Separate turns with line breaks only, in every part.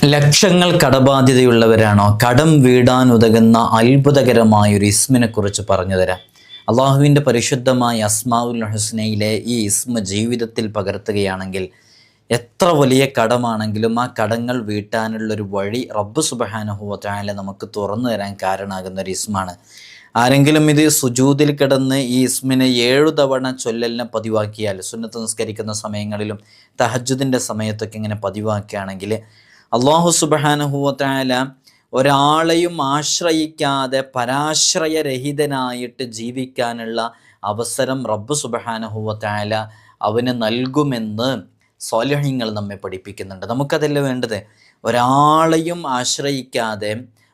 ലക്ഷങ്ങൾ കടബാധ്യതയുള്ളവരാണോ? കടം വീടാൻ ഉതകുന്ന അത്ഭുതകരമായൊരു ഇസ്മിനെ കുറിച്ച് പറഞ്ഞു തരാം. അള്ളാഹുവിൻ്റെ പരിശുദ്ധമായ അസ്മാഉൽ ഹുസ്നയിലെ ഈ ഇസ്മ ജീവിതത്തിൽ പകർത്തുകയാണെങ്കിൽ എത്ര വലിയ കടമാണെങ്കിലും ആ കടങ്ങൾ വീട്ടാനുള്ളൊരു വഴി റബ്ബ് സുബ്ഹാനഹു വ തആല നമുക്ക് തുറന്നു തരാൻ കാരണമാകുന്ന ഒരു ഇസ്മാണ്. ആരെങ്കിലും ഇത് സുജൂദിൽ കിടന്ന് ഈ ഇസ്മിനെ 7 തവണ ചൊല്ലലിനെ പതിവാക്കിയാൽ, സുന്നത്ത് നിസ്കരിക്കുന്ന സമയങ്ങളിലും തഹജ്ജുദിൻ്റെ സമയത്തൊക്കെ ഇങ്ങനെ പതിവാക്കുകയാണെങ്കിൽ അല്ലാഹു സുബ്ഹാനഹു വ തആല ഒരാളെയും ആശ്രയിക്കാതെ പരാശ്രയരഹിതനായിട്ട് ജീവിക്കാനുള്ള അവസരം റബ്ബ് സുബ്ഹാനഹു വ തആല അവന് നൽകുമെന്ന് സ്വാലിഹീങ്ങൾ നമ്മെ പഠിപ്പിക്കുന്നുണ്ട്. നമുക്കതല്ല വേണ്ടത്. ഒരാളെയും ആശ്രയിക്കാതെ,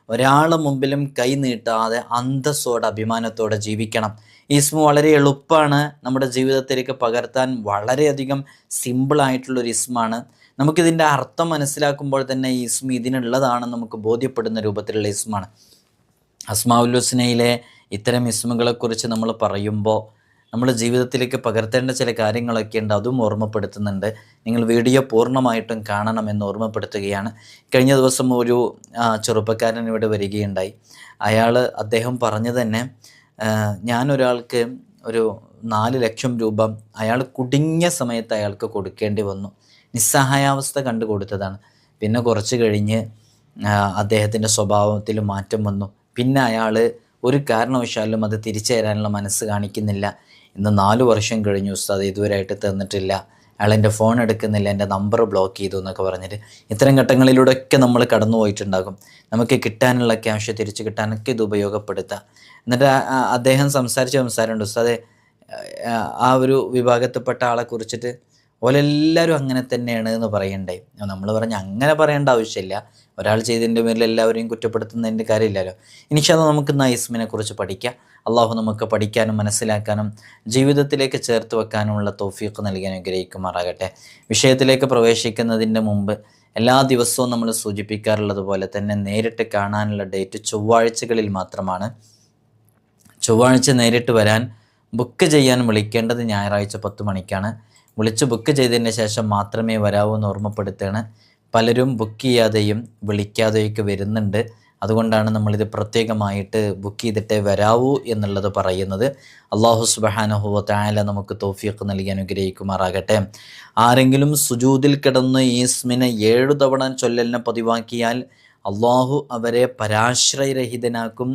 ഒരാളെ മുമ്പിലും കൈ നീട്ടാതെ അന്തസ്സോടെ അഭിമാനത്തോടെ ജീവിക്കണം. ഈ ഇസ്മ വളരെ എളുപ്പമാണ്, നമ്മുടെ ജീവിതത്തിലേക്ക് പകർത്താൻ വളരെയധികം സിമ്പിളായിട്ടുള്ളൊരു ഇസ്മാണ്. നമുക്കിതിൻ്റെ അർത്ഥം മനസ്സിലാക്കുമ്പോൾ തന്നെ ഈ ഇസ്മ ഇതിനുള്ളതാണെന്ന് നമുക്ക് ബോധ്യപ്പെടുന്ന രൂപത്തിലുള്ള ഇസ്മാണ്. അസ്മാഉൽ ഹുസ്നയിലെ ഇത്തരം ഇസ്മുകളെക്കുറിച്ച് നമ്മൾ പറയുമ്പോൾ നമ്മൾ ജീവിതത്തിലേക്ക് പകർത്തേണ്ട ചില കാര്യങ്ങളൊക്കെ ഉണ്ട്, അതും ഓർമ്മപ്പെടുത്തുന്നുണ്ട്. നിങ്ങൾ വീഡിയോ പൂർണ്ണമായിട്ടും കാണണമെന്ന് ഓർമ്മപ്പെടുത്തുകയാണ്. കഴിഞ്ഞ ദിവസം ഒരു ചെറുപ്പക്കാരൻ ഇവിടെ വരികയുണ്ടായി. അദ്ദേഹം പറഞ്ഞു തന്നെ, ഞാനൊരാൾക്ക് ഒരു 4 ലക്ഷം രൂപ അയാൾ കുടുങ്ങിയ സമയത്ത് അയാൾക്ക് കൊടുക്കേണ്ടി വന്നു. നിസ്സഹായാവസ്ഥ കണ്ടു കൊടുത്തതാണ്. പിന്നെ കുറച്ച് കഴിഞ്ഞ് അദ്ദേഹത്തിൻ്റെ സ്വഭാവത്തിൽ മാറ്റം വന്നു. പിന്നെ അയാൾ ഒരു കാരണവശാലും അത് തിരിച്ചു തരാനുള്ള മനസ്സ് കാണിക്കുന്നില്ല. ഇന്ന് 4 വർഷം കഴിഞ്ഞു ഉസ്താദ്, ഇതുവരെയായിട്ട് തന്നിട്ടില്ല. അയാൾ എൻ്റെ ഫോൺ എടുക്കുന്നില്ല, എൻ്റെ നമ്പർ ബ്ലോക്ക് ചെയ്തു എന്നൊക്കെ പറഞ്ഞിട്ട്. ഇത്തരം ഘട്ടങ്ങളിലൂടെയൊക്കെ നമ്മൾ കടന്നു പോയിട്ടുണ്ടാകും. നമുക്ക് കിട്ടാനുള്ള ക്യാഷ് തിരിച്ചു കിട്ടാനൊക്കെ ഇത് ഉപയോഗപ്പെടുത്താം. എന്നിട്ട് അദ്ദേഹം സംസാരമുണ്ട്, ഉസ്താദെ ആ ഒരു വിഭാഗത്തിൽപ്പെട്ട ആളെ കുറിച്ചിട്ട് ഓലെല്ലാവരും അങ്ങനെ തന്നെയാണ് എന്ന് പറയണ്ടായി. നമ്മൾ പറഞ്ഞ് അങ്ങനെ പറയേണ്ട ആവശ്യമില്ല. ഒരാൾ ചെയ്തതിൻ്റെ പേരിൽ എല്ലാവരെയും കുറ്റപ്പെടുത്തുന്നതിൻ്റെ കാര്യമില്ലല്ലോ. ഇൻഷാല്ലാഹ് നമുക്ക് ഇസ്മിനെ കുറിച്ച് പഠിക്കാം. അള്ളാഹു നമുക്ക് പഠിക്കാനും മനസ്സിലാക്കാനും ജീവിതത്തിലേക്ക് ചേർത്ത് വെക്കാനുമുള്ള തൗഫീഖ് നൽകി അനുഗ്രഹിക്കുമാറാകട്ടെ. വിഷയത്തിലേക്ക് പ്രവേശിക്കുന്നതിൻ്റെ മുമ്പ് എല്ലാ ദിവസവും നമ്മൾ സൂചിപ്പിക്കാറുള്ളത് പോലെ തന്നെ നേരിട്ട് കാണാനുള്ള ഡേറ്റ് ചൊവ്വാഴ്ചകളിൽ മാത്രമാണ്. ചൊവ്വാഴ്ച നേരിട്ട് വരാൻ ബുക്ക് ചെയ്യാൻ വിളിക്കേണ്ടത് ഞായറാഴ്ച 10 മണിക്കാണ്. വിളിച്ച് ബുക്ക് ചെയ്തതിന് ശേഷം മാത്രമേ വരാവൂ എന്ന് ഓർമ്മപ്പെടുത്തുകയാണ്. പലരും ബുക്ക് ചെയ്യാതെയും വിളിക്കാതെയൊക്കെ വരുന്നുണ്ട്. അതുകൊണ്ടാണ് നമ്മളിത് പ്രത്യേകമായിട്ട് ബുക്ക് ചെയ്തിട്ടേ വരാവൂ എന്നുള്ളത് പറയുന്നത്. അല്ലാഹു സുബ്ഹാനഹു വ തആല നമുക്ക് തൗഫീഖ് നൽകി അനുഗ്രഹിക്കുമാറാകട്ടെ. ആരെങ്കിലും സുജൂദിൽ കിടന്ന് ഈ ഇസ്മിനെ 7 തവണ ചൊല്ലലിനെ പതിവാക്കിയാൽ അല്ലാഹു അവരെ പരാശ്രയരഹിതനാക്കും.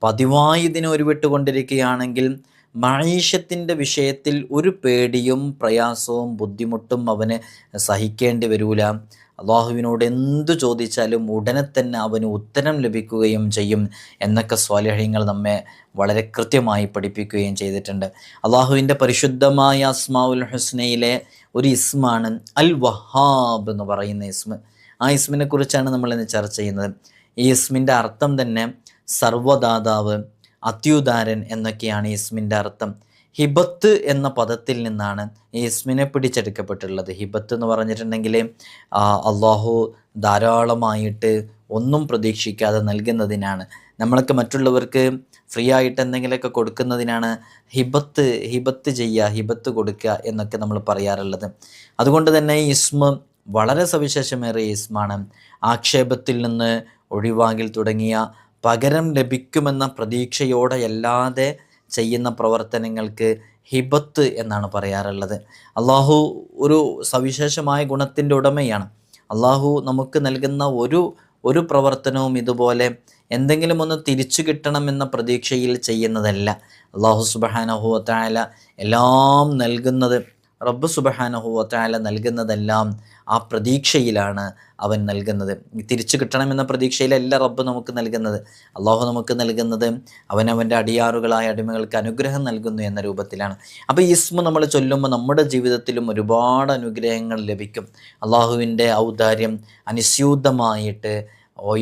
പതിവായി ഇതിനെ ഉരുവിട്ടുകൊണ്ടിരിക്കുകയാണെങ്കിൽ മഈശത്തിൻ്റെ വിഷയത്തിൽ ഒരു പേടിയും പ്രയാസവും ബുദ്ധിമുട്ടും അവന് സഹിക്കേണ്ടി വരൂല. അള്ളാഹുവിനോട് എന്തു ചോദിച്ചാലും ഉടനെ തന്നെ അവന് ഉത്തരം ലഭിക്കുകയും ചെയ്യും എന്നൊക്കെ സ്വാലിഹീങ്ങൾ നമ്മെ വളരെ കൃത്യമായി പഠിപ്പിക്കുകയും ചെയ്തിട്ടുണ്ട്. അള്ളാഹുവിൻ്റെ പരിശുദ്ധമായ അസ്മാഉൽ ഹുസ്നയിലെ ഒരു ഇസ്മാണ് അൽ വഹാബ് എന്ന് പറയുന്ന ഇസ്മ. ആ ഇസ്മിനെ കുറിച്ചാണ് നമ്മളിന്ന് ചർച്ച ചെയ്യുന്നത്. ഈ ഇസ്മിൻ്റെ അർത്ഥം തന്നെ സർവദാതാവ്, അത്യുദാരൻ എന്നൊക്കെയാണ് ഈ ഇസ്മിൻ്റെ അർത്ഥം. ഹിബത്ത് എന്ന പദത്തിൽ നിന്നാണ് ഈ ഇസ്മിനെ പിടിച്ചെടുക്കപ്പെട്ടുള്ളത്. ഹിബത്ത് എന്ന് പറഞ്ഞിട്ടുണ്ടെങ്കിൽ അള്ളാഹു ധാരാളമായിട്ട് ഒന്നും പ്രതീക്ഷിക്കാതെ നൽകുന്നതിനാണ്. നമ്മളൊക്കെ മറ്റുള്ളവർക്ക് ഫ്രീ ആയിട്ട് എന്തെങ്കിലുമൊക്കെ കൊടുക്കുന്നതിനാണ് ഹിബത്ത് ചെയ്യുക, ഹിബത്ത് കൊടുക്കുക എന്നൊക്കെ നമ്മൾ പറയാറുള്ളത്. അതുകൊണ്ട് തന്നെ ഈ ഇസ്മ വളരെ സവിശേഷമേറിയ ഇസ്മാണ്. ആക്ഷേപത്തിൽ നിന്ന് ഒഴിവാകൽ തുടങ്ങിയ പകരം ലഭിക്കുമെന്ന പ്രതീക്ഷയോടെ അല്ലാതെ ചെയ്യുന്ന പ്രവർത്തനങ്ങൾക്ക് ഹിബത്ത് എന്നാണ് പറയാറുള്ളത്. അള്ളാഹു ഒരു സവിശേഷമായ ഗുണത്തിൻ്റെ ഉടമയാണ്. അള്ളാഹു നമുക്ക് നൽകുന്ന ഒരു പ്രവർത്തനവും ഇതുപോലെ എന്തെങ്കിലും ഒന്ന് തിരിച്ചു കിട്ടണമെന്ന പ്രതീക്ഷയിൽ ചെയ്യുന്നതല്ല. അള്ളാഹു സുബ്ഹാനഹു വ തആല എല്ലാം നൽകുന്നത്, റബ്ബ് സുബ്ഹാനഹു വ തആല നൽകുന്നതെല്ലാം ആ പ്രതീക്ഷയിലാണ് അവൻ നൽകുന്നത്. തിരിച്ചു കിട്ടണമെന്ന പ്രതീക്ഷയിലല്ല റബ്ബ് നമുക്ക് നൽകുന്നത്. അള്ളാഹു നമുക്ക് നൽകുന്നത് അവനവൻ്റെ അടിയാറുകളായ അടിമകൾക്ക് അനുഗ്രഹം നൽകുന്നു എന്ന രൂപത്തിലാണ്. അപ്പോൾ ഈ ഇസ്മ നമ്മൾ ചൊല്ലുമ്പോൾ നമ്മുടെ ജീവിതത്തിലും ഒരുപാട് അനുഗ്രഹങ്ങൾ ലഭിക്കും. അള്ളാഹുവിൻ്റെ ഔദാര്യം അനുസ്യൂതമായിട്ട്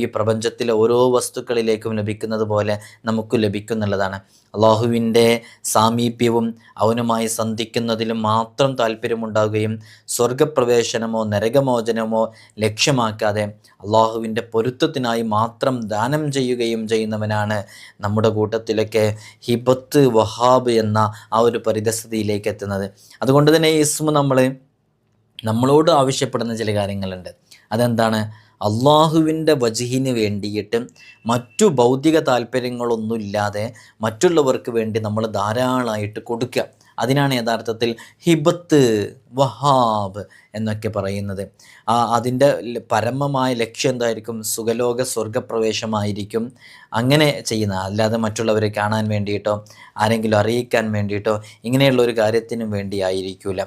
ഈ പ്രപഞ്ചത്തിലെ ഓരോ വസ്തുക്കളിലേക്കും ലഭിക്കുന്നത് പോലെ നമുക്ക് ലഭിക്കുന്നുള്ളതാണ്. അള്ളാഹുവിൻ്റെ സാമീപ്യവും അവനുമായി സന്ധിക്കുന്നതിലും മാത്രം താല്പര്യമുണ്ടാകുകയും സ്വർഗപ്രവേശനമോ നരകമോചനമോ ലക്ഷ്യമാക്കാതെ അള്ളാഹുവിൻ്റെ പൊരുത്തത്തിനായി മാത്രം ദാനം ചെയ്യുകയും ചെയ്യുന്നവനാണ് നമ്മുടെ കൂട്ടത്തിലൊക്കെ ഹിബത്ത് വഹാബ് എന്ന ആ ഒരു പരിതസ്ഥിതിയിലേക്ക് എത്തുന്നത്. അതുകൊണ്ട് തന്നെ ഈ ഇസ്മ നമ്മളോട് ആവശ്യപ്പെടുന്ന ചില കാര്യങ്ങളുണ്ട്. അതെന്താണ്? അള്ളാഹുവിൻ്റെ വജ്ഹിന് വേണ്ടിയിട്ട് മറ്റു ഭൗതിക താല്പര്യങ്ങളൊന്നുമില്ലാതെ മറ്റുള്ളവർക്ക് വേണ്ടി നമ്മൾ ധാരാളമായിട്ട് കൊടുക്കുക. അതിനാണ് യഥാർത്ഥത്തിൽ ഹിബത്ത്, വഹാബ് എന്നൊക്കെ പറയുന്നത്. അതിൻ്റെ പരമമായ ലക്ഷ്യം എന്തായിരിക്കും? സുഖലോക സ്വർഗപ്രവേശമായിരിക്കും അങ്ങനെ ചെയ്യുന്ന, അല്ലാതെ മറ്റുള്ളവരെ കാണാൻ വേണ്ടിയിട്ടോ ആരെങ്കിലും അറിയിക്കാൻ വേണ്ടിയിട്ടോ ഇങ്ങനെയുള്ള ഒരു കാര്യത്തിനും വേണ്ടി ആയിരിക്കില്ല.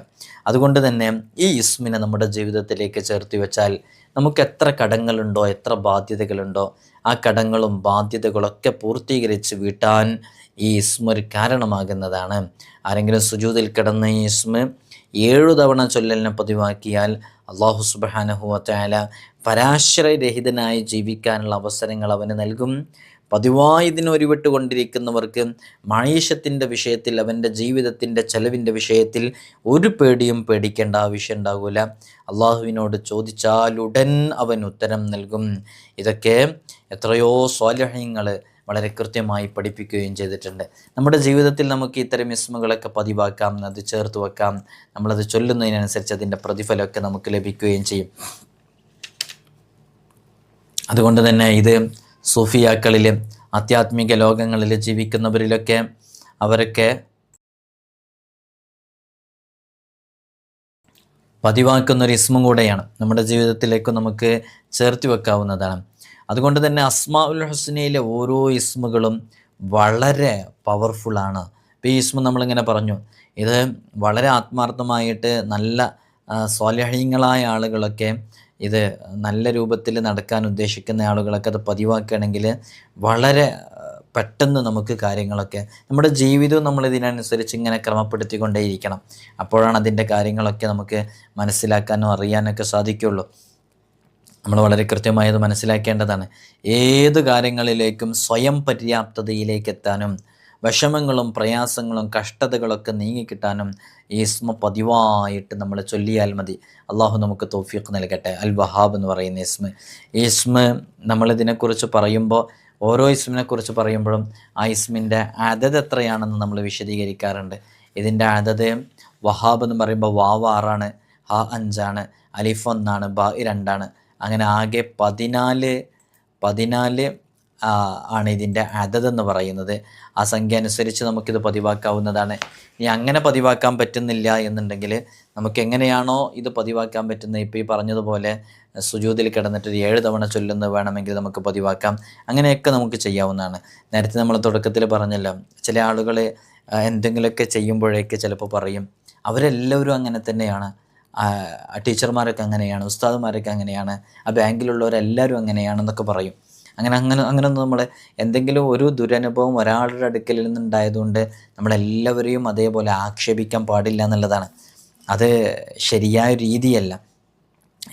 അതുകൊണ്ട് തന്നെ ഈ ഇസ്മിനെ നമ്മുടെ ജീവിതത്തിലേക്ക് ചേർത്ത് വെച്ചാൽ നമുക്ക് എത്ര കടങ്ങളുണ്ടോ, എത്ര ബാധ്യതകളുണ്ടോ, ആ കടങ്ങളും ബാധ്യതകളൊക്കെ പൂർത്തീകരിച്ച് വീട്ടാൻ ഈ ഇസ്മ ഒരു കാരണമാകുന്നതാണ്. ആരെങ്കിലും സുജൂദിൽ കിടന്ന ഈ ഇസ്മ 7 തവണ ചൊല്ലലിനെ പതിവാക്കിയാൽ അല്ലാഹു സുബ്ഹാനഹു വ തആല പരാശ്രയരഹിതനായി ജീവിക്കാനുള്ള അവസരങ്ങൾ അവന് നൽകും. പതിവായി ഇതിനൊരുവിട്ടുകൊണ്ടിരിക്കുന്നവർക്ക് മഴീഷത്തിൻ്റെ വിഷയത്തിൽ, അവൻ്റെ ജീവിതത്തിൻ്റെ ചെലവിൻ്റെ വിഷയത്തിൽ ഒരു പേടിയും പേടിക്കേണ്ട ആവശ്യം ഉണ്ടാകില്ല. അള്ളാഹുവിനോട് ചോദിച്ചാൽ ഉടൻ അവൻ ഉത്തരം നൽകും. ഇതൊക്കെ എത്രയോ സ്വാലിഹീങ്ങൾ വളരെ കൃത്യമായി പഠിപ്പിക്കുകയും ചെയ്തിട്ടുണ്ട്. നമ്മുടെ ജീവിതത്തിൽ നമുക്ക് ഇത്തരം ഇസ്മുകളൊക്കെ പതിവാക്കാം, അത് ചേർത്ത് വെക്കാം. നമ്മളത് ചൊല്ലുന്നതിനനുസരിച്ച് അതിൻ്റെ പ്രതിഫലമൊക്കെ നമുക്ക് ലഭിക്കുകയും ചെയ്യും. അതുകൊണ്ട് തന്നെ ഇത് സൂഫിയാക്കളിൽ, ആധ്യാത്മിക ലോകങ്ങളിൽ ജീവിക്കുന്നവരിലൊക്കെ അവരൊക്കെ പതിവാക്കുന്നൊരു ഇസ്മും കൂടെയാണ്. നമ്മുടെ ജീവിതത്തിലേക്ക് നമുക്ക് ചേർത്ത് വെക്കാവുന്നതാണ്. അതുകൊണ്ട് തന്നെ അസ്മാഉൽ ഹുസ്നയിലെ ഓരോ ഇസ്മുകളും വളരെ പവർഫുള്ളാണ്. ഇപ്പോൾ ഈ ഇസ്മ നമ്മളിങ്ങനെ പറഞ്ഞു, ഇത് വളരെ ആത്മാർത്ഥമായിട്ട് നല്ല സ്വാലിഹീങ്ങളായ ആളുകളൊക്കെ, ഇത് നല്ല രൂപത്തിൽ നടക്കാൻ ഉദ്ദേശിക്കുന്ന ആളുകളൊക്കെ അത് പതിവാക്കുകയാണെങ്കിൽ വളരെ പെട്ടെന്ന് നമുക്ക് കാര്യങ്ങളൊക്കെ, നമ്മുടെ ജീവിതവും നമ്മൾ ഇതിനനുസരിച്ച് ഇങ്ങനെ ക്രമപ്പെടുത്തിക്കൊണ്ടേയിരിക്കണം. അപ്പോഴാണ് അതിൻ്റെ കാര്യങ്ങളൊക്കെ നമുക്ക് മനസ്സിലാക്കാനും അറിയാനൊക്കെ സാധിക്കുകയുള്ളൂ. നമ്മൾ വളരെ കൃത്യമായത് മനസ്സിലാക്കേണ്ടതാണ്. ഏത് കാര്യങ്ങളിലേക്കും സ്വയം പര്യാപ്തതയിലേക്ക് എത്താനും വിഷമങ്ങളും പ്രയാസങ്ങളും കഷ്ടതകളൊക്കെ നീങ്ങിക്കിട്ടാനും ഈ ഇസ്മ പതിവായിട്ട് നമ്മൾ ചൊല്ലിയാൽ മതി. അള്ളാഹു നമുക്ക് തൗഫീഖ് നൽകട്ടെ. അൽ വഹാബ് എന്ന് പറയുന്ന ഇസ്മ, ഈ ഇസ്മ നമ്മളിതിനെക്കുറിച്ച് പറയുമ്പോൾ, ഓരോ ഇസ്മിനെക്കുറിച്ച് പറയുമ്പോഴും ആ ഇസ്മിൻ്റെ അദദ് എത്രയാണെന്ന് നമ്മൾ വിശദീകരിക്കാറുണ്ട്. ഇതിൻ്റെ അദദ് വഹാബ് എന്ന് പറയുമ്പോൾ വാവ് 6 ഹ 5, അലിഫ് 1, ബ 2, അങ്ങനെ ആകെ 14 ആണ് ഇതിൻ്റെ അദദ് എന്ന് പറയുന്നത്. ആ സംഖ്യ അനുസരിച്ച് നമുക്കിത് പതിവാക്കാവുന്നതാണ്. ഇനി അങ്ങനെ പതിവാക്കാൻ പറ്റുന്നില്ല എന്നുണ്ടെങ്കിൽ നമുക്ക് എങ്ങനെയാണോ ഇത് പതിവാക്കാൻ പറ്റുന്നത്, ഇപ്പോൾ ഈ പറഞ്ഞതുപോലെ സുജൂദിൽ കിടന്നിട്ട് 7 തവണ ചൊല്ലുന്നത് വേണമെങ്കിൽ നമുക്ക് പതിവാക്കാം. അങ്ങനെയൊക്കെ നമുക്ക് ചെയ്യാവുന്നതാണ്. നേരത്തെ നമ്മൾ തുടക്കത്തിൽ പറഞ്ഞല്ലോ, ചില ആളുകൾ എന്തെങ്കിലുമൊക്കെ ചെയ്യുമ്പോഴേക്ക് ചിലപ്പോൾ പറയും അവരെല്ലാവരും അങ്ങനെ തന്നെയാണ്, ടീച്ചർമാരൊക്കെ അങ്ങനെയാണ്, ഉസ്താദുമാരൊക്കെ അങ്ങനെയാണ്, ആ ബാങ്കിലുള്ളവരെല്ലാവരും അങ്ങനെയാണെന്നൊക്കെ പറയും. അങ്ങനെയൊന്നും നമ്മൾ എന്തെങ്കിലും ഒരു ദുരനുഭവം ഒരാളുടെ അടുക്കലിൽ നിന്നുണ്ടായതുകൊണ്ട് നമ്മളെല്ലാവരെയും അതേപോലെ ആക്ഷേപിക്കാൻ പാടില്ല എന്നുള്ളതാണ്. അത് ശരിയായ രീതിയല്ല.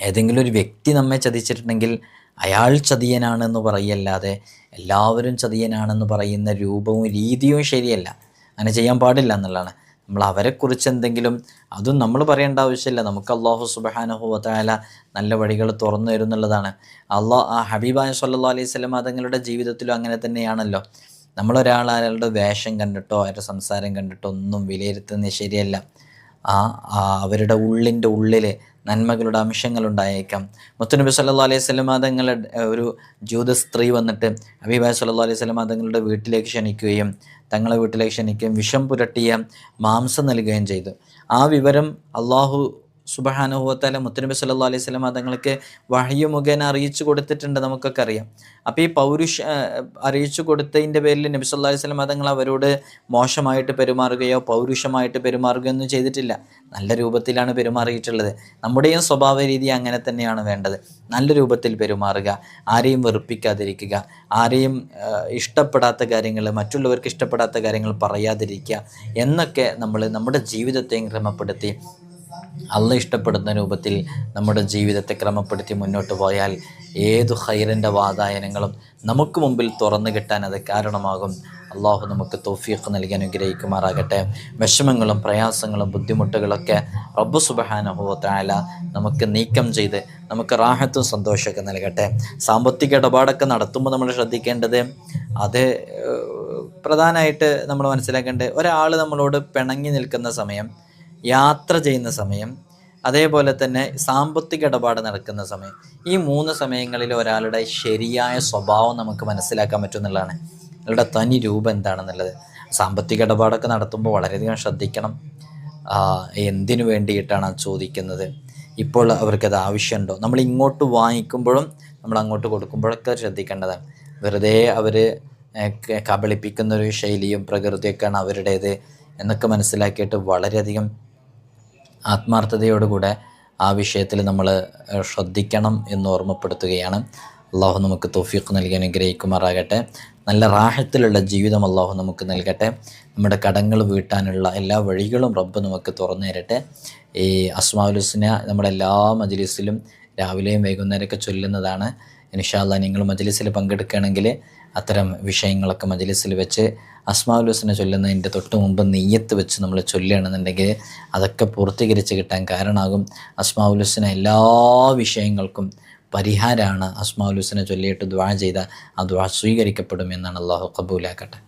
ഏതെങ്കിലും ഒരു വ്യക്തി നമ്മെ ചതിച്ചിട്ടുണ്ടെങ്കിൽ അയാൾ ചതിയനാണെന്ന് പറയല്ലാതെ എല്ലാവരും ചതിയനാണെന്ന് പറയുന്ന രൂപവും രീതിയും ശരിയല്ല. അങ്ങനെ ചെയ്യാൻ പാടില്ല എന്നുള്ളതാണ്. നമ്മൾ അവരെക്കുറിച്ച് എന്തെങ്കിലും, അതും നമ്മൾ പറയേണ്ട ആവശ്യമില്ല. നമുക്ക് അല്ലാഹു സുബ്ഹാനഹു വ തആല നല്ല വഴികൾ തുറന്നു തരുന്നുള്ളതാണ്. ഹബീബായ സ്വല്ലല്ലാഹു അലൈഹി വസല്ലം തങ്ങളുടെ ജീവിതത്തിലും അങ്ങനെ തന്നെയാണല്ലോ. നമ്മളൊരാളുടെ വേഷം കണ്ടിട്ടോ അവരുടെ സംസാരം കണ്ടിട്ടോ ഒന്നും വിലയിരുത്തുന്നത് ശരിയല്ല. അവരുടെ ഉള്ളിൽ നന്മകളുടെ അംശങ്ങളുണ്ടായേക്കാം. മുത്തുനബി സല്ലല്ലാഹു അലൈഹി വസല്ലം തങ്ങളുടെ ഒരു ജൂത സ്ത്രീ വന്നിട്ട് ഹബീബായ സല്ലല്ലാഹു അലൈഹി വസല്ലം തങ്ങളുടെ വീട്ടിലേക്ക് ക്ഷണിക്കുകയും തങ്ങളെ വീട്ടിലേക്ക് ക്ഷണിക്കുകയും വിഷം പുരട്ടിയ മാംസം നൽകുകയും ചെയ്തു. ആ വിവരം അല്ലാഹു സുബ്ഹാനഹു വ തആല മുത്തുനബി സല്ലല്ലാഹു അലൈഹി വസല്ലം തങ്ങൾക്ക് വഹ്യ് മുഖേന അറിയിച്ചു കൊടുത്തിട്ടുണ്ട്, നമുക്കൊക്കെ അറിയാം. അപ്പോൾ ഈ അറിയിച്ചു കൊടുത്തതിൻ്റെ പേരിൽ നബി സല്ലല്ലാഹു അലൈഹി വസല്ലം തങ്ങൾ അവരോട് മോശമായിട്ട് പെരുമാറുകയോ പൗരുഷമായിട്ട് പെരുമാറുകയോ ഒന്നും ചെയ്തിട്ടില്ല. നല്ല രൂപത്തിലാണ് പെരുമാറിയിട്ടുള്ളത്. നമ്മുടെയും സ്വഭാവ രീതി അങ്ങനെ തന്നെയാണ് വേണ്ടത്. നല്ല രൂപത്തിൽ പെരുമാറുക, ആരെയും വെറുപ്പിക്കാതിരിക്കുക, ആരെയും ഇഷ്ടപ്പെടാത്ത കാര്യങ്ങൾ, മറ്റുള്ളവർക്ക് ഇഷ്ടപ്പെടാത്ത കാര്യങ്ങൾ പറയാതിരിക്കുക എന്നൊക്കെ നമ്മൾ നമ്മുടെ ജീവിതത്തെ ക്രമപ്പെടുത്തി അള്ളാഹ് ഇഷ്ടപ്പെടുന്ന രൂപത്തിൽ നമ്മുടെ ജീവിതത്തെ ക്രമപ്പെടുത്തി മുന്നോട്ട് പോയാൽ ഏതു ഖൈറിൻ്റെ വാതായനങ്ങളും നമുക്ക് മുമ്പിൽ തുറന്നു കിട്ടാൻ അത് കാരണമാകും. അള്ളാഹു നമുക്ക് തൗഫീഖ് നൽകി അനുഗ്രഹിക്കുമാറാകട്ടെ. വിഷമങ്ങളും പ്രയാസങ്ങളും ബുദ്ധിമുട്ടുകളൊക്കെ റബ്ബ് സുബ്ഹാനഹു വ തആല നമുക്ക് നീക്കം ചെയ്ത് നമുക്ക് റാഹത്തും സന്തോഷമൊക്കെ നൽകട്ടെ. സാമ്പത്തിക ഇടപാടൊക്കെ നടത്തുമ്പോൾ നമ്മൾ ശ്രദ്ധിക്കേണ്ടത്, അത് പ്രധാനമായിട്ട് നമ്മൾ മനസ്സിലാക്കേണ്ടത്, ഒരാൾ നമ്മളോട് പിണങ്ങി നിൽക്കുന്ന സമയം, യാത്ര ചെയ്യുന്ന സമയം, അതേപോലെ തന്നെ സാമ്പത്തിക ഇടപാട് നടക്കുന്ന സമയം. ഈ 3 സമയങ്ങളിൽ ഒരാളുടെ ശരിയായ സ്വഭാവം നമുക്ക് മനസ്സിലാക്കാൻ പറ്റുമെന്നുള്ളതാണ്, അയാളുടെ തനി രൂപം എന്താണെന്നുള്ളത്. സാമ്പത്തിക ഇടപാടൊക്കെ നടത്തുമ്പോൾ വളരെയധികം ശ്രദ്ധിക്കണം. എന്തിനു വേണ്ടിയിട്ടാണ് അത് ചോദിക്കുന്നത്, ഇപ്പോൾ അവർക്കത് ആവശ്യമുണ്ടോ, നമ്മൾ ഇങ്ങോട്ട് വാങ്ങിക്കുമ്പോഴും നമ്മൾ അങ്ങോട്ട് കൊടുക്കുമ്പോഴൊക്കെ ശ്രദ്ധിക്കേണ്ടതാണ്. വെറുതെ അവർ കബളിപ്പിക്കുന്നൊരു ശൈലിയും പ്രകൃതിയൊക്കെയാണ് അവരുടേത് എന്നൊക്കെ മനസ്സിലാക്കിയിട്ട് വളരെയധികം ആത്മാർത്ഥതയോടുകൂടെ ആ വിഷയത്തിൽ നമ്മൾ ശ്രദ്ധിക്കണം എന്ന് ഓർമ്മപ്പെടുത്തുകയാണ്. അള്ളാഹു നമുക്ക് തൗഫീഖ് നൽകി അനുഗ്രഹിക്കുമാറാകട്ടെ. നല്ല റാഹത്തിലുള്ള ജീവിതം അള്ളാഹു നമുക്ക് നൽകട്ടെ. നമ്മുടെ കടങ്ങൾ വീട്ടാനുള്ള എല്ലാ വഴികളും റബ്ബ് നമുക്ക് തുറന്നു തരട്ടെ. ഈ അസ്മാഉൽ ഹുസ്ന നമ്മളെല്ലാ മജ്ലിസിലും രാവിലെയും വൈകുന്നേരമൊക്കെ ചൊല്ലുന്നതാണ്. ഇൻഷാ അല്ലാഹ് നിങ്ങൾ മജ്ലിസിൽ പങ്കെടുക്കുകയാണെങ്കിൽ അത്തരം വിഷയങ്ങളൊക്കെ മജ്ലിസിൽ വെച്ച് അസ്മാഉൽ ഹുസ്ന ചൊല്ലുന്നതിൻ്റെ തൊട്ട് മുമ്പ് നിയ്യത്ത് വെച്ച് നമ്മൾ ചൊല്ലുകയാണെന്നുണ്ടെങ്കിൽ അതൊക്കെ പൂർത്തീകരിച്ച് കിട്ടാൻ കാരണമാകും. അസ്മാഉൽ ഹുസ്ന എല്ലാ വിഷയങ്ങൾക്കും പരിഹാരമാണ്. അസ്മാഉൽ ഹുസ്ന ചൊല്ലിയിട്ട് ദുആ ചെയ്താൽ ആ ദുആ സ്വീകരിക്കപ്പെടും എന്നാണ്. അള്ളാഹു ഖബൂലാക്കട്ടെ.